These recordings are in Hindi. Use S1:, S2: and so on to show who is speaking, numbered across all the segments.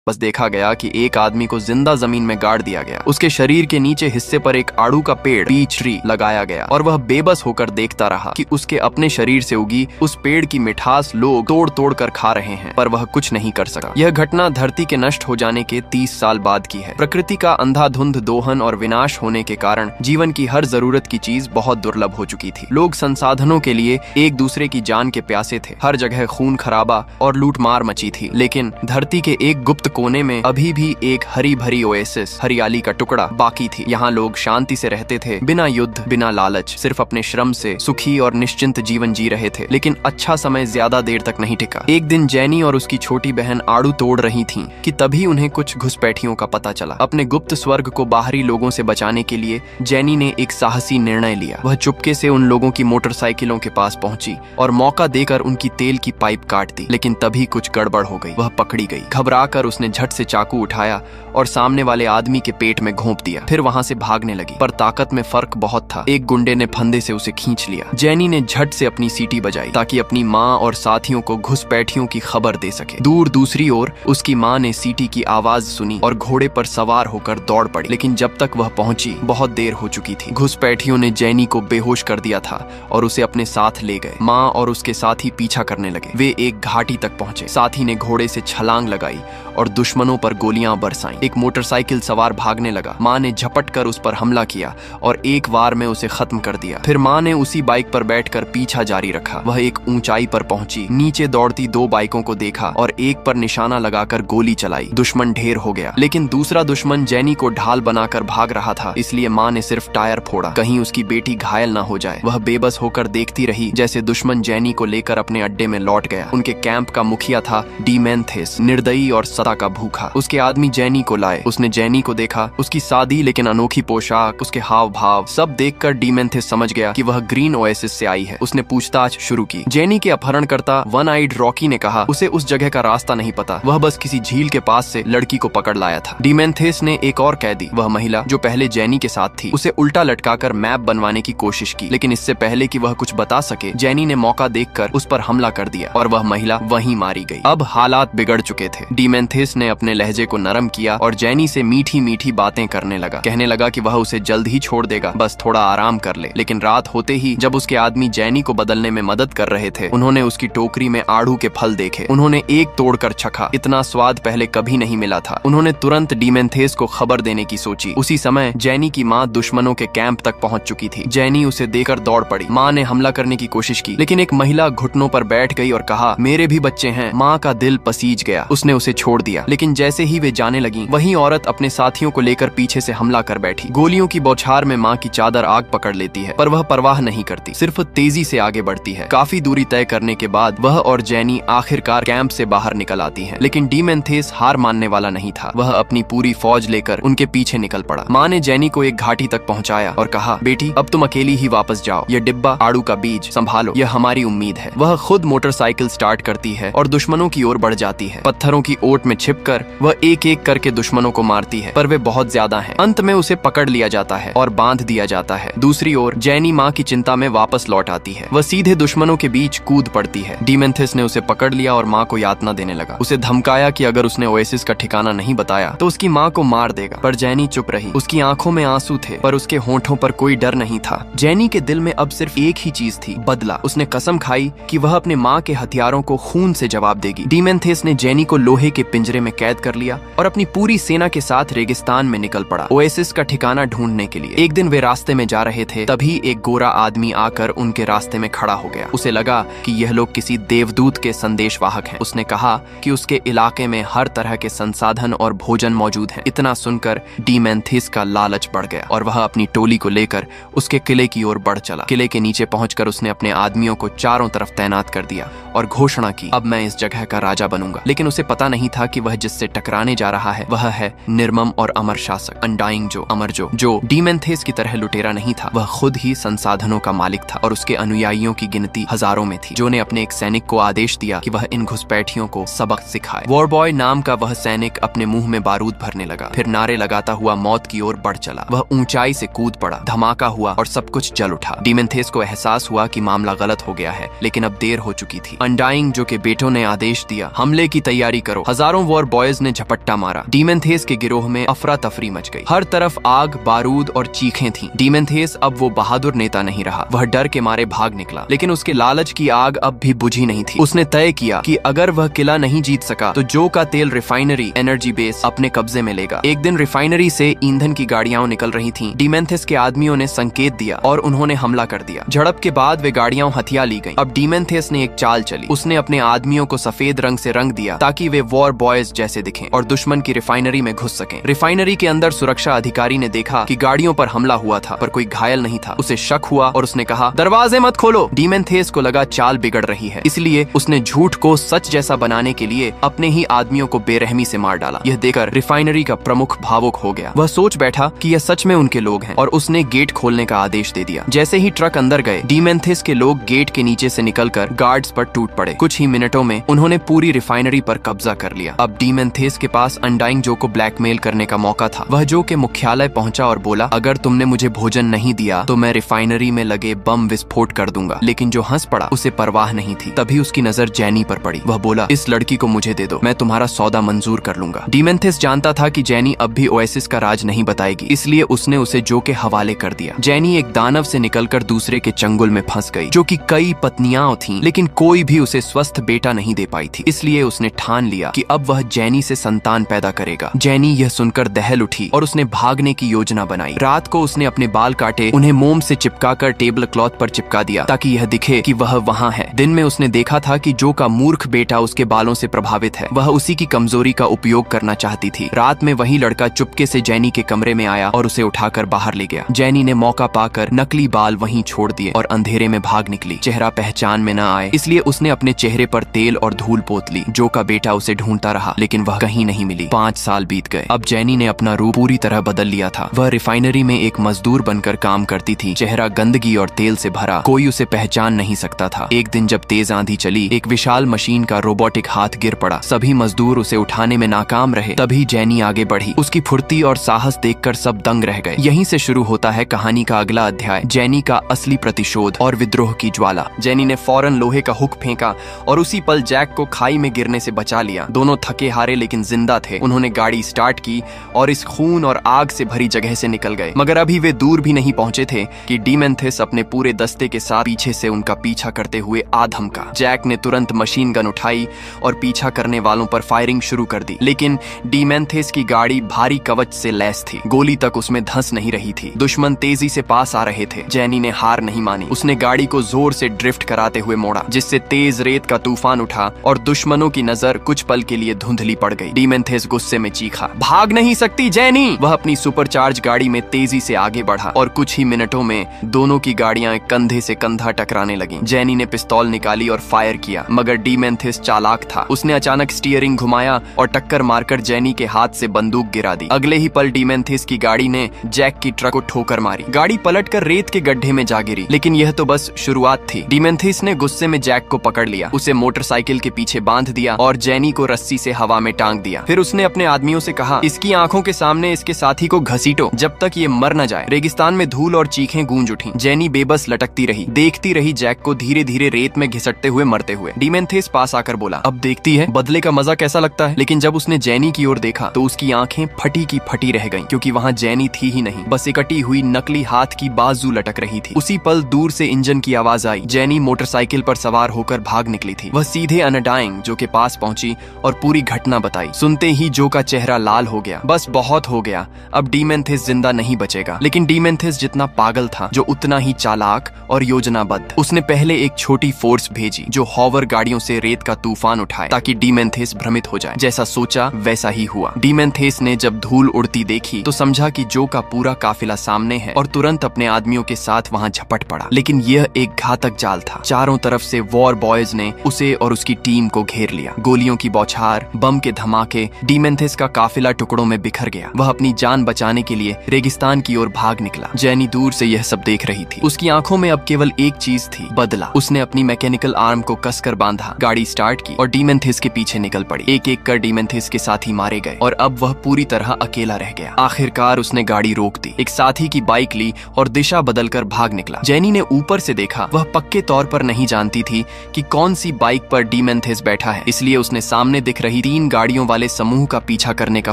S1: बस देखा गया कि एक आदमी को जिंदा जमीन में गाड़ दिया गया। उसके शरीर के नीचे हिस्से पर एक आड़ू का पेड़ पीच ट्री लगाया गया और वह बेबस होकर देखता रहा कि उसके अपने शरीर से उगी उस पेड़ की मिठास लोग तोड़ तोड़ कर खा रहे हैं, पर वह कुछ नहीं कर सका। यह घटना धरती के नष्ट हो जाने के 30 साल बाद की है। प्रकृति का अंधाधुंध दोहन और विनाश होने के कारण जीवन की हर जरूरत की चीज बहुत दुर्लभ हो चुकी थी। लोग संसाधनों के लिए एक दूसरे की जान के प्यासे थे। हर जगह खून खराबा और लूटमार मची थी। लेकिन धरती के एक गुप्त कोने में अभी भी एक हरी भरी ओएसिस, हरियाली का टुकड़ा बाकी थी। यहाँ लोग शांति से रहते थे, बिना युद्ध, बिना लालच, सिर्फ अपने श्रम से सुखी और निश्चिंत जीवन जी रहे थे। लेकिन अच्छा समय ज्यादा देर तक नहीं टिका। एक दिन जैनी और उसकी छोटी बहन आड़ू तोड़ रही थीं कि तभी उन्हें कुछ घुसपैठियों का पता चला। अपने गुप्त स्वर्ग को बाहरी लोगों से बचाने के लिए जैनी ने एक साहसी निर्णय लिया। वह चुपके से उन लोगों की मोटरसाइकिलों के पास पहुंची और मौका देकर उनकी तेल की पाइप काट दी। लेकिन तभी कुछ गड़बड़ हो गई। वह पकड़ी गई। घबराकर उसने झट से चाकू उठाया और सामने वाले आदमी के पेट में घोंप दिया। फिर वहां से भागने लगी, पर ताकत में फर्क बहुत था। एक गुंडे ने फंदे से उसे खींच लिया। जैनी ने झट से अपनी सीटी बजाई ताकि अपनी माँ और साथियों को घुसपैठियों की खबर दे सके। दूर दूसरी ओर उसकी माँ ने सीटी की आवाज सुनी और घोड़े पर सवार होकर दौड़ पड़ी। लेकिन जब तक वह पहुंची बहुत देर हो चुकी थी। घुसपैठियों ने जैनी को बेहोश कर दिया था और उसे अपने साथ ले गए। माँ और उसके साथी पीछा करने लगे। वे एक घाटी तक पहुंचे। साथी ने घोड़े से छलांग लगाई और दुश्मनों पर गोलियां बरसाईं। एक मोटरसाइकिल सवार भागने लगा। माँ ने झपट कर उस पर हमला किया और एक वार में उसे खत्म कर दिया। फिर माँ ने उसी बाइक पर बैठकर पीछा जारी रखा। वह एक ऊंचाई पर पहुंची, नीचे दौड़ती 2 बाइकों को देखा और एक पर निशाना लगाकर गोली चलाई। दुश्मन ढेर हो गया, लेकिन दूसरा दुश्मन जैनी को ढाल बनाकर भाग रहा था, इसलिए माँ ने सिर्फ टायर फोड़ा, कहीं उसकी बेटी घायल न हो जाए। वह बेबस होकर देखती रही जैसे दुश्मन जैनी को लेकर अपने अड्डे में लौट गया। उनके कैंप का मुखिया था डीमेंथिस, निर्दयी और सता का भूखा। उसके आदमी जैनी को लाए। उसने जैनी को देखा। उसकी सादी लेकिन अनोखी पोशाक, उसके हाव भाव सब देखकर डीमेंथिस समझ गया कि वह ग्रीन ओएसिस से आई है। उसने पूछताछ शुरू की। जैनी के अपहरणकर्ता वन आइड रॉकी ने कहा उसे उस जगह का रास्ता नहीं पता, वह बस किसी झील के पास से लड़की को पकड़ लाया था। डीमेंथिस ने एक और कैदी, वह महिला जो पहले जैनी के साथ थी, उसे उल्टा लटकाकर मैप बनवाने की कोशिश की। लेकिन इससे पहले कि वह कुछ बता सके, जैनी ने मौका देखकर उस पर हमला कर दिया और वह महिला वहीं मारी गई। अब हालात बिगड़ चुके थे। डीमेंथिस ने अपने लहजे को नरम किया और जैनी से मीठी मीठी बातें करने लगा। कहने लगा कि वह उसे जल्द ही छोड़ देगा, बस थोड़ा आराम कर ले। लेकिन रात होते ही जब उसके आदमी जैनी को बदलने में मदद कर रहे थे, उन्होंने उसकी टोकरी में आड़ू के फल देखे। उन्होंने एक तोड़कर चखा। इतना स्वाद पहले कभी नहीं मिला था। उन्होंने तुरंत डीमेंथिस को खबर देने की सोची। उसी समय जैनी की माँ दुश्मनों के कैंप तक पहुंच चुकी थी। जैनी उसे देखकर दौड़ पड़ी। माँ ने हमला करने की कोशिश की, लेकिन एक महिला घुटनों पर बैठ गई और कहा, मेरे भी बच्चे हैं। माँ का दिल पसीज गया। उसने उसे छोड़ दिया। लेकिन जैसे ही वे जाने लगी, वही औरत अपने साथियों को लेकर पीछे से हमला कर बैठी। गोलियों की बौछार में माँ की चादर आग पकड़ लेती है, पर वह परवाह नहीं करती, सिर्फ तेजी से आगे बढ़ती है। काफी दूरी तय करने के बाद वह और जैनी आखिरकार कैंप से बाहर निकल आती हैं। लेकिन डीमेंथिस हार मानने वाला नहीं था। वह अपनी पूरी फौज लेकर उनके पीछे निकल पड़ा। माँ ने जैनी को एक घाटी तक पहुँचाया और कहा, बेटी अब तुम अकेली ही वापस जाओ। यह डिब्बा आड़ू का बीज संभालो, यह हमारी उम्मीद है। वह खुद मोटरसाइकिल स्टार्ट करती है और दुश्मनों की ओर बढ़ जाती है। पत्थरों की ओट में छिपकर वह एक एक करके दुश्मनों को मारती है, पर वे बहुत ज्यादा हैं। अंत में उसे पकड़ लिया जाता है और बांध दिया जाता है। दूसरी ओर जैनी माँ की चिंता में वापस लौट आती है। वह सीधे दुश्मनों के बीच कूद पड़ती है। डीमेंथिस ने उसे पकड़ लिया और माँ को यातना देने लगा। उसे धमकाया कि अगर उसने ओएसिस का ठिकाना नहीं बताया तो उसकी माँ को मार देगा। पर जैनी चुप रही। उसकी आंखों में आंसू थे, पर उसके होंठों पर कोई डर नहीं था। जैनी के दिल में अब सिर्फ एक ही चीज थी, बदला। उसने कसम खाई कि वह अपने माँ के हथियारों को खून से जवाब देगी। डीमेंथिस ने जैनी को लोहे के पिंजरे में कैद कर लिया और अपनी पूरी सेना के साथ रेगिस्तान में निकल पड़ा, ओएसिस का ठिकाना ढूंढने के लिए। एक दिन वे रास्ते में जा रहे थे, तभी एक गोरा आदमी आकर उनके रास्ते में खड़ा हो गया। उसे लगा कि यह लोग किसी देवदूत के संदेशवाहक हैं। उसने कहा कि उसके इलाके में हर तरह के संसाधन और भोजन मौजूद हैं। इतना सुनकर डीमेंथिस का लालच बढ़ गया और वह अपनी टोली को लेकर उसके किले की ओर बढ़ चला। किले के नीचे पहुंचकर उसने अपने आदमियों को चारों तरफ तैनात कर दिया और घोषणा की, अब मैं इस जगह का राजा बनूंगा। लेकिन उसे पता नहीं था कि वह जिससे टकराने जा रहा है वह है निर्मम और अमर शासक, अनडाइंग जो, अमर जो डीमेंथिस की तरह लुटेरा नहीं था। वह खुद ही संसाधनों का मालिक था और उसके अनुयायियों की गिनती हजारों में थी। जो ने अपने एक सैनिक को आदेश दिया कि वह इन घुसपैठियों को सबक सिखाए। वॉरबॉय नाम का वह सैनिक अपने मुंह में बारूद भरने लगा, फिर नारे लगाता हुआ मौत की ओर बढ़ चला। वह ऊंचाई से कूद पड़ा, धमाका हुआ और सब कुछ जल उठा। डीमेंथिस को एहसास हुआ कि मामला गलत हो गया है, लेकिन अब देर हो चुकी थी। अनडाइंग जो के बेटों ने आदेश दिया, हमले की तैयारी करो। हजारों वॉर बॉयज ने झपट्टा मारा। डीमेंथेस के गिरोह में अफरा तफरी मच गई। हर तरफ आग, बारूद और चीखें थीं। डीमेंथेस अब वो बहादुर नेता नहीं रहा। वह डर के मारे भाग निकला, लेकिन उसके लालच की आग अब भी बुझी नहीं थी। उसने तय किया कि अगर वह किला नहीं जीत सका तो जो का तेल रिफाइनरी एनर्जी बेस अपने कब्जे में लेगा। एक दिन रिफाइनरी से ईंधन की गाड़ियां निकल रही थीं। डीमेंथेस के आदमियों ने संकेत दिया और उन्होंने हमला कर दिया। झड़प के बाद वे गाड़ियां हथिया ली गईं। अब डीमेंथेस ने एक चाल चली। उसने अपने आदमियों को सफेद रंग से रंग दिया ताकि वे वॉर बॉयज जैसे दिखें और दुश्मन की रिफाइनरी में घुस सकें। रिफाइनरी के अंदर सुरक्षा अधिकारी ने देखा कि गाड़ियों पर हमला हुआ था, पर कोई घायल नहीं था। उसे शक हुआ और उसने कहा, दरवाजे मत खोलो। डीमेंथेस को लगा चाल बिगड़ रही है, इसलिए उसने झूठ को सच जैसा बनाने के लिए अपने ही आदमियों को बेरहमी से मार डाला। यह देखकर रिफाइनरी का प्रमुख भावुक हो गया। वह सोच बैठा कि यह सच में उनके लोग हैं और उसने गेट खोलने का आदेश दे दिया। जैसे ही ट्रक अंदर गए, डीमेंथेस के लोग गेट के नीचे से निकलकर गार्ड्स पर टूट पड़े। कुछ ही मिनटों में उन्होंने पूरी रिफाइनरी पर कब्जा कर लिया। अब डीमेंथेस के पास अनडाइंग जो को ब्लैकमेल करने का मौका था। वह जो के मुख्यालय पहुंचा और बोला, अगर तुमने मुझे भोजन नहीं दिया तो मैं रिफाइनरी में लगे बम विस्फोट कर दूंगा। लेकिन जो हंस पड़ा उसे परवाह नहीं थी। तभी उसकी नजर जैनी पर पड़ी। वह बोला, इस लड़की को मुझे दे दो, मैं तुम्हारा सौदा मंजूर कर लूंगा। डीमेंथेस जानता था कि जैनी अब भी ओएसिस का राज नहीं बताएगी, इसलिए उसने उसे जो के हवाले कर दिया। जैनी एक दानव से निकलकर दूसरे के चंगुल में फंस गई, जो कि कई पत्नियां थीं, लेकिन कोई भी उसे स्वस्थ बेटा नहीं दे पाई थी। इसलिए उसने ठान लिया कि अब वह जैनी से संतान पैदा करेगा। जैनी यह सुनकर दहल उठी और उसने भागने की योजना बनाई। रात को उसने अपने बाल काटे, उन्हें मोम से चिपकाकर टेबल क्लॉथ पर चिपका दिया ताकि यह दिखे कि वह वहां है। दिन में उसने देखा था कि जो का मूर्ख बेटा उसके बालों से प्रभावित है। वह उसी की कमजोरी का उपयोग करना चाहती थी। रात में वही लड़का चुपके से जैनी के कमरे में आया और उसे उठाकर बाहर ले गया। जैनी ने मौका पाकर नकली बाल वहीं छोड़ दिए और अंधेरे में भाग निकली। चेहरा पहचान में न आए, इसलिए उसने अपने चेहरे पर तेल और धूल पोत ली। जो का बेटा उसे ढूंढता रहा, लेकिन वह कहीं नहीं मिली। 5 साल बीत गए। अब जैनी ने अपना रूप पूरी तरह बदल लिया था। वह रिफाइनरी में एक मजदूर बनकर काम करती थी। चेहरा गंदगी और तेल से भरा, कोई उसे पहचान नहीं सकता था। एक दिन जब तेज आंधी चली, एक विशाल मशीन का रोबोटिक हाथ गिर पड़ा। सभी मजदूर उसे उठाने में नाकाम रहे। तभी जैनी आगे बढ़ी। उसकी फुर्ती और साहस देखकर सब दंग रह गए। यहीं से शुरू होता है कहानी का अगला अध्याय, जैनी का असली प्रतिशोध और विद्रोह की ज्वाला। जैनी ने फौरन लोहे का हुक फेंका और उसी पल जैक को खाई में गिरने से बचा लिया। दोनों थके हारे लेकिन जिंदा थे। उन्होंने गाड़ी स्टार्ट की और इस खून और आग से भरी जगह से निकल गए। मगर अभी वे दूर भी नहीं पहुंचे थे कि डीमेंथेस अपने पूरे दस्ते के साथ पीछे से उनका पीछा करते हुए आ धमका। जैक ने तुरंत मशीन गन उठाई और पीछा करने वालों पर फायरिंग शुरू कर दी, लेकिन डीमेंथेस की गाड़ी भारी कवच से लैस थी। गोली तक उसमें धंस नहीं रही थी। दुश्मन तेजी से पास आ रहे थे। जैनी ने हार नहीं मानी। उसने गाड़ी को जोर से ड्रिफ्ट कराते हुए मोड़ा, जिससे तेज रेत का तूफान उठा और दुश्मनों की नजर कुछ पल के लिए धुंधली पड़ गई। डीमेंथेस गुस्से में चीखा, भाग नहीं सकती जैनी। वह अपनी सुपरचार्ज गाड़ी में तेजी से आगे बढ़ा और कुछ ही मिनटों में दोनों की गाड़ियां कंधे से कंधा टकराने लगीं। जैनी ने पिस्तौल निकाली और फायर किया, मगर डीमेंथेस चालाक था। उसने अचानक स्टीयरिंग घुमाया और टक्कर मारकर जैनी के हाथ से बंदूक गिरा दी। अगले ही पल डीमेंथेस की गाड़ी ने जैक की ट्रक को ठोकर मारी। गाड़ी पलटकर रेत के गड्ढे में जा गिरी, लेकिन यह तो बस शुरुआत थी। डीमेंथेस ने गुस्से में जैक को पकड़ लिया, उसे मोटरसाइकिल के पीछे बांध दिया और जैनी को रस्सी से हवा में टांग दिया। फिर उसने अपने आदमियों से कहा, इसकी आंखों के सामने इसके साथी को घसीटो जब तक ये मर न जाए। रेगिस्तान में धूल और चीखें गूंज उठी। जैनी बेबस लटकती रही, देखती रही जैक को धीरे धीरे रेत में घिसटते हुए मरते हुए। डीमेंथेस पास आकर बोला, अब देखती है बदले का मजा कैसा लगता है। लेकिन जब उसने जैनी की ओर देखा तो उसकी आंखें फटी की फटी रह गईं, क्योंकि वहां जैनी थी ही नहीं, बस एक कटी हुई नकली हाथ की बाजू लटक रही थी। उसी पल दूर से इंजन की आवाज आई। जैनी मोटरसाइकिल पर सवार होकर भाग निकली थी। वह सीधे अनडाइंग जो के पास पहुंची और पूरी घटना बताई। सुनते ही जो का चेहरा लाल हो गया। बस बहुत हो गया, अब डीमेंथेस जिंदा नहीं बचेगा। लेकिन डीमेंथेस जितना पागल था, जो उतना ही चालाक और योजनाबद्ध। उसने पहले एक छोटी फोर्स भेजी जो हॉवर गाड़ियों से रेत का तूफान उठाए, ताकि डीमेंथेस भ्रमित हो जाए। जैसा सोचा वैसा ही हुआ। डीमेंथेस ने जब धूल उड़ती देखी तो समझा कि जो का पूरा काफिला सामने है और तुरंत अपने आदमियों के साथ वहां झपट पड़ा। लेकिन यह एक घातक जाल था। चारों तरफ से वॉर बॉयज ने उसे और उसकी टीम को घेर लिया। गोलियों की बौछार, बम के धमाके, डीमेंथेस का काफिला टुकड़ों में बिखर गया। वह अपनी जान बचाने के लिए रेगिस्तान की ओर भाग निकला। जैनी दूर से यह सब देख रही थी। उसकी आंखों में अब केवल एक चीज थी, बदला। उसने अपनी मैकेनिकल आर्म को कसकर बांधा, गाड़ी स्टार्ट की और डीमेंथेस के पीछे निकल पड़ी। एक एक कर डीमेंथेस के साथी मारे गए और अब वह पूरी तरह अकेला रह गया। आखिरकार उसने गाड़ी रोक दी, एक साथी की बाइक ली और दिशा बदलकर भाग निकला। जैनी ने ऊपर से देखा। वह पक्के तौर पर नहीं जानती थी कि कौन सी बाइक पर डीमेंथेस बैठा है, इसलिए उसने सामने दिख रही ही 3 गाड़ियों वाले समूह का पीछा करने का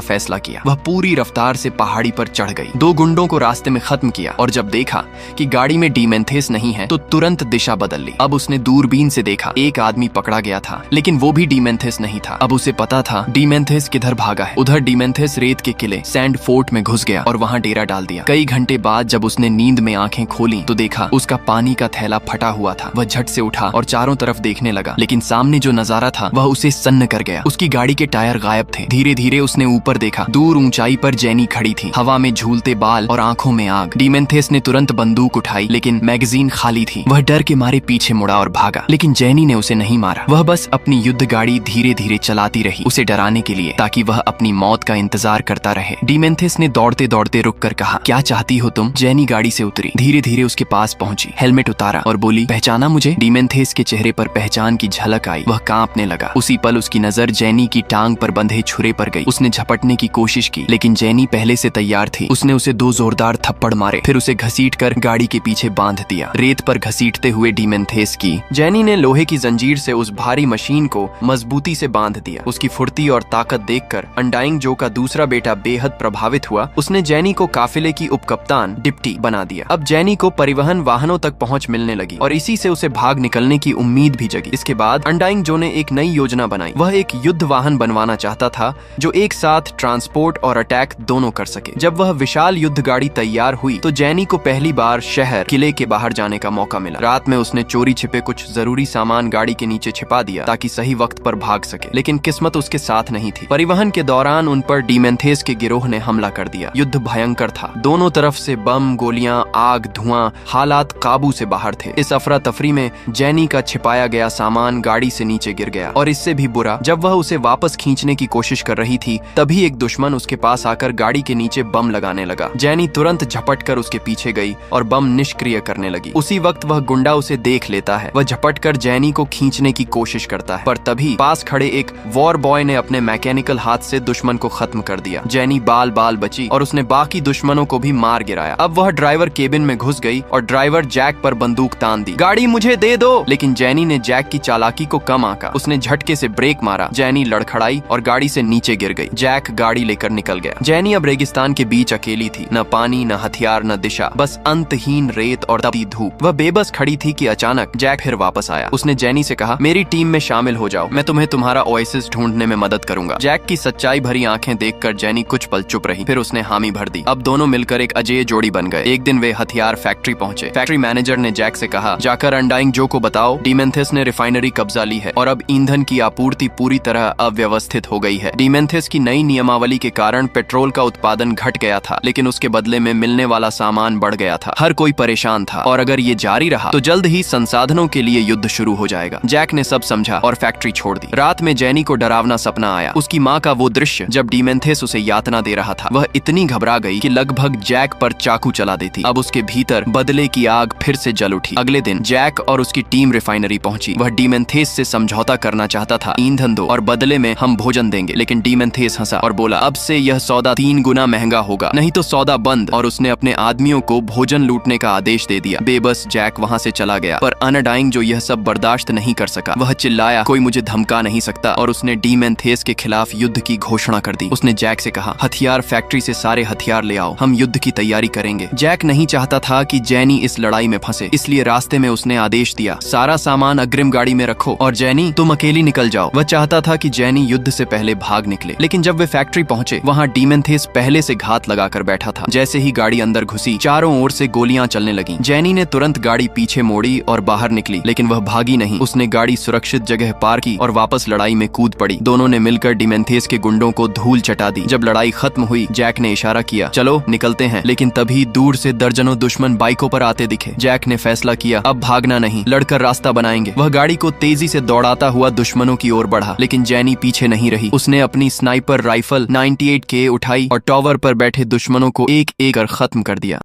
S1: फैसला किया। वह पूरी रफ्तार से पहाड़ी पर चढ़ गई, 2 गुंडों को रास्ते में खत्म किया और जब देखा कि गाड़ी में डीमेंथेस नहीं है तो तुरंत दिशा बदल ली। अब उसने दूरबीन से देखा एक आदमी पकड़ा गया था, लेकिन वो भी डीमेंथेस नहीं था। अब उसे पता था डीमेंथेस किधर भागा है। उधर डीमेंथेस रेत के किले सैंड फोर्ट में घुस गया और वहाँ डेरा डाल दिया। कई घंटे बाद जब उसने नींद में आंखें खोली तो देखा उसका पानी का थैला फटा हुआ था। वह झट से उठा और चारों तरफ देखने लगा, लेकिन सामने जो नजारा था वह उसे सन्न कर गया। उसकी गाड़ी के टायर गायब थे। धीरे धीरे उसने ऊपर देखा, दूर ऊंचाई पर जेनी खड़ी थी, हवा में झूलते बाल और आंखों में आग। डीमेंथेस ने तुरंत बंदूक उठाई, लेकिन मैगजीन खाली थी। वह डर के मारे पीछे मुड़ा और भागा, लेकिन जेनी ने उसे नहीं मारा। वह बस अपनी युद्ध गाड़ी धीरे धीरे चलाती रही, उसे डराने के लिए, ताकि वह अपनी मौत का इंतजार करता रहे। डीमेंथेस ने दौड़ते दौड़ते रुककर कहा, क्या चाहती हो तुम? जेनी गाड़ी से उतरी, धीरे धीरे उसके पास पहुंची, हेलमेट उतारा और बोली, पहचाना मुझे? डीमेंथेस के चेहरे पर पहचान की झलक आई। वह कांपने लगा। उसी पल उसकी नजर जेनी की टांग पर बंधे छुरे पर गई। उसने झपटने की कोशिश की, लेकिन जेनी पहले से तैयार थी। उसने उसे 2 जोरदार थप्पड़ मारे, फिर उसे घसीटकर गाड़ी के पीछे बांध दिया। रेत पर घसीटते हुए डीमेंथेस की जेनी ने लोहे की जंजीर से उस भारी मशीन को मजबूती से बांध दिया। उसकी फुर्ती और ताकत देखकर अनडाइंग जो का दूसरा बेटा बेहद प्रभावित हुआ। उसने जेनी को काफिले की उपकप्तान डिप्टी बना दिया। अब जेनी को परिवहन वाहनों तक पहुंच मिलने लगी और इसी से उसे भाग निकलने की उम्मीद भी जगी। इसके बाद अनडाइंग जो ने एक नई योजना बनाई। वह एक युद्ध वाहन बनवाना चाहता था जो एक साथ ट्रांसपोर्ट और अटैक दोनों कर सके। जब वह विशाल युद्ध गाड़ी तैयार हुई तो जेनी को पहली बार शहर किले के बाहर जाने का मौका मिला। रात में उसने चोरी छिपे कुछ जरूरी सामान गाड़ी के नीचे छिपा दिया ताकि सही वक्त पर भाग सके, लेकिन किस्मत उसके साथ नहीं थी। परिवहन के दौरान उन पर डीमेंथेस के गिरोह ने हमला कर दिया। युद्ध भयंकर था, दोनों तरफ से बम, गोलियां, आग, धुआं, हालात काबू से बाहर थे। इस अफरा तफरी में जेनी का छिपाया गया सामान गाड़ी से नीचे गिर गया और इससे भी बुरा, जब वह उसे वापस खींचने की कोशिश कर रही थी तभी एक दुश्मन उसके पास आकर गाड़ी के नीचे बम लगाने लगा। जेनी तुरंत झपट कर उसके पीछे गई और बम निष्क्रिय करने लगी। उसी वक्त वह गुंडा उसे देख लेता है। वह झपट कर जेनी को खींचने की कोशिश करता है, पर तभी पास खड़े एक वॉर बॉय ने अपने मैकेनिकल हाथ से दुश्मन को खत्म कर दिया। जेनी बाल बाल बची और उसने बाकी दुश्मनों को भी मार गिराया। अब वह ड्राइवर केबिन में घुस गई और ड्राइवर जैक पर बंदूक तान दी। गाड़ी मुझे दे दो, लेकिन जेनी ने जैक की चालाकी को कम आंका। उसने झटके से ब्रेक मारा। जेनी लड़खड़ाई और गाड़ी से नीचे गिर गई। जैक गाड़ी लेकर निकल गया। जेनी अब रेगिस्तान के बीच अकेली थी, न पानी, न हथियार, न दिशा, बस अंतहीन रेत और तपती धूप। वह बेबस खड़ी थी कि अचानक जैक फिर वापस आया। उसने जेनी से कहा, मेरी टीम में शामिल हो जाओ, मैं तुम्हें तुम्हारा ओएसिस ढूंढने में मदद करूंगा। जैक की सच्चाई भरी आंखें देखकर जेनी कुछ पल चुप रही, फिर उसने हामी भर दी। अब दोनों मिलकर एक अजेय जोड़ी बन गए। एक दिन वे हथियार फैक्ट्री पहुंचे। फैक्ट्री मैनेजर ने जैक से कहा, जाकर अनडाइंग जो को बताओ डीमेंथेस ने रिफाइनरी कब्जा ली है और अब ईंधन की आपूर्ति पूरी तरह अव्यवस्थित हो गई है। डीमेंथेस की नई नियमावली के कारण पेट्रोल का उत्पादन घट गया था, लेकिन उसके बदले में मिलने वाला सामान बढ़ गया था। हर कोई परेशान था और अगर ये जारी रहा तो जल्द ही संसाधनों के लिए युद्ध शुरू हो जाएगा। जैक ने सब समझा और फैक्ट्री छोड़ दी। रात में जेनी को डरावना सपना आया। उसकी माँ का वो दृश्य जब डीमेंथेस उसे यातना दे रहा था। वह इतनी घबरा गई कि लगभग जैक पर चाकू चला देती। अब उसके भीतर बदले की आग फिर से जल उठी। अगले दिन जैक और उसकी टीम रिफाइनरी पहुंची। वह डीमेंथेस से समझौता करना चाहता था, ईंधन दो और बदले में हम भोजन देंगे, लेकिन डीमेंथेस हंसा और बोला, अब से यह सौदा 3 गुना महंगा होगा, नहीं तो सौदा बंद। और उसने अपने आदमियों को भोजन लूटने का आदेश दे दिया। बेबस जैक वहां से चला गया, पर अनडाइंग जो यह सब बर्दाश्त नहीं कर सका। वह चिल्लाया, कोई मुझे धमका नहीं सकता, और उसने डीमेंथेस के खिलाफ युद्ध की घोषणा कर दी। उसने जैक से कहा, हथियार फैक्ट्री से सारे हथियार ले आओ, हम युद्ध की तैयारी करेंगे। जैक नहीं चाहता था कि जेनी इस लड़ाई में फंसे, इसलिए रास्ते में उसने आदेश दिया, सारा सामान अग्रिम गाड़ी में रखो और जेनी तुम अकेली निकल जाओ। वह चाहता था कि जेनी युद्ध से पहले भाग निकले, लेकिन जब वे फैक्ट्री पहुंचे वहां डीमेंथेस पहले से घात लगाकर बैठा था। जैसे ही गाड़ी अंदर घुसी, चारों ओर से गोलियां चलने लगीं। जेनी ने तुरंत गाड़ी पीछे मोड़ी और बाहर निकली, लेकिन वह भागी नहीं। उसने गाड़ी सुरक्षित जगह पार की और वापस लड़ाई में कूद पड़ी। दोनों ने मिलकर डीमेंथेस के गुंडों को धूल चटा दी। जब लड़ाई खत्म हुई, जैक ने इशारा किया, चलो निकलते हैं, लेकिन तभी दूर से दर्जनों दुश्मन बाइकों पर आते दिखे। जैक ने फैसला किया, अब भागना नहीं, लड़कर रास्ता बनाएंगे। वह गाड़ी को तेजी से दौड़ाता हुआ दुश्मनों की ओर बढ़ा, लेकिन जेनी पीछे नहीं रही। उसने अपनी स्नाइपर राइफल 98K उठाई और टॉवर पर बैठे दुश्मनों को एक एक कर खत्म कर दिया।